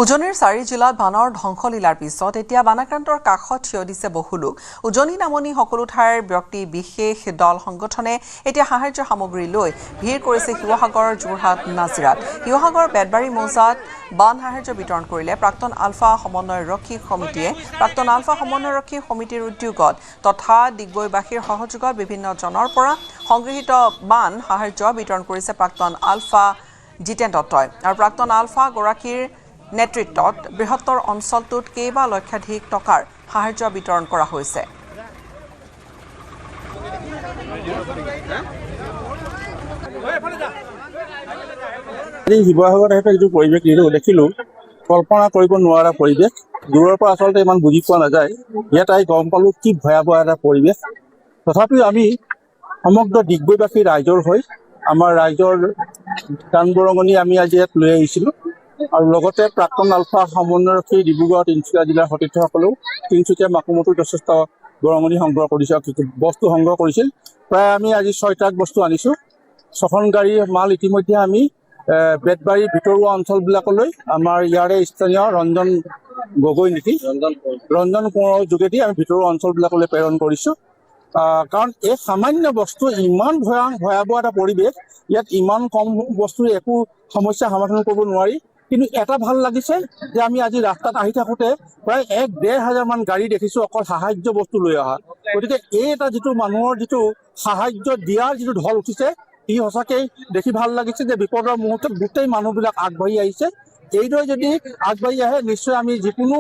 উজনিৰ 4 জিলাত বানৰ ধ্বংসলীলাৰ পিছত এতিয়া বানাক্ৰান্তৰ কাষত থিয় দিছে বহু লোক। উজনি নামনি সকলো ঠাইৰ ব্যক্তি বিশেষ দল সংগঠনে এতিয়া সাহায্য সামগ্ৰী লৈ ভিৰ কৰিছে শিৱসাগৰ, যোৰহাট, নাজিৰাত। শিৱসাগৰ বেতবাৰী মৌজাত বান সাহায্য বিতৰণ কৰিলে প্ৰাক্তন আলফা সমন্বয়ৰক্ষী সমিতিয়ে। প্ৰাক্তন আলফা সমন্বয়ৰক্ষী সমিতিৰ উদ্যোগত তথা ডিগবৈবাসীৰ সহযোগত বিভিন্ন জনৰ পৰা সংগৃহীত বান সাহায্য বিতৰণ কৰিছে প্ৰাক্তন আলফা জিতেন দত্তই। আৰু প্ৰাক্তন আলফা গৰাকীৰ নেতৃত্বত বৃহত্তৰ অঞ্চলটোত কেইবা লক্ষাধিক টকাৰ সাহায্য বিতৰণ কৰা হৈছে। শিৱসাগৰত যিটো পৰিৱেশ দেখিলোঁ, কল্পনা কৰিব নোৱাৰা পৰিৱেশ। দূৰৰ পৰা আচলতে ইমান বুজি পোৱা নাযায়। ইয়াত আহি গম পালোঁ কি ভয়াৱহ এটা পৰিৱেশ। তথাপিও আমি সমগ্ৰ ডিগবৈবাসী ৰাইজৰ হৈ আমাৰ ৰাইজৰ গান বৰঙণি আমি আজি ইয়াত লৈ আহিছিলোঁ। আৰু লগতে প্ৰাক্তন আলফা সমন্বয়ৰক্ষী ডিব্ৰুগড়, তিনিচুকীয়া জিলাৰ সতীৰ্থসকলেও তিনিচুকীয়া মাকুমতো যথেষ্ট বৰঙণি সংগ্ৰহ কৰিছে, বস্তু সংগ্ৰহ কৰিছিল। প্ৰায় আমি আজি 6 ট্ৰাক বস্তু আনিছোঁ। 6খন গাড়ীৰ মাল ইতিমধ্যে আমি বেতবাৰীৰ ভিতৰুৱা অঞ্চলবিলাকলৈ আমাৰ ইয়াৰে স্থানীয় ৰঞ্জন গগৈ ৰঞ্জন কোঁৱৰৰ যোগেদি আমি ভিতৰুৱা অঞ্চলবিলাকলৈ প্ৰেৰণ কৰিছোঁ। কাৰণ এই সামান্য বস্তু ইমান ভয়াৱহ এটা পৰিৱেশ, ইয়াত ইমান কম বস্তুৰ একো সমস্যা সমাধান কৰিব নোৱাৰি। কিন্তু এটা ভাল লাগিছে যে আমি আজি ৰাস্তাত আহি থাকোঁতে প্ৰায় 1-1.5 হাজাৰমান গাড়ী দেখিছোঁ অকল সাহায্য বস্তু লৈ অহা। গতিকে এই এটা যিটো মানুহৰ যিটো সাহায্য দিয়াৰ যিটো ঢল উঠিছে, ই সঁচাকৈ দেখি ভাল লাগিছে যে বিপদৰ মুহূৰ্তত গোটেই মানুহবিলাক আগবাঢ়ি আহিছে। এইদৰে যদি আগবাঢ়ি আহে নিশ্চয় আমি যিকোনো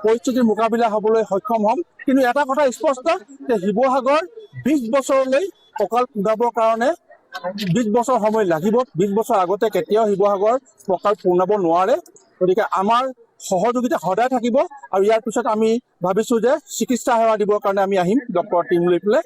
পৰিস্থিতিৰ মোকাবিলা হ'বলৈ সক্ষম হ'ম। কিন্তু এটা কথা স্পষ্ট যে শিৱসাগৰ 20 বছৰলৈ সকাল পূৰ্ণাবৰ কাৰণে 20 বছৰ সময় লাগিব। 20 বছৰ আগতে কেতিয়াও শিৱসাগৰ সকাল পূৰ্ণাব নোৱাৰে। গতিকে আমাৰ সহযোগিতা সদায় থাকিব। আৰু ইয়াৰ পিছত আমি ভাবিছোঁ যে চিকিৎসা সেৱা দিবৰ কাৰণে আমি আহিম ডক্টৰৰ টীম লৈ পেলাই।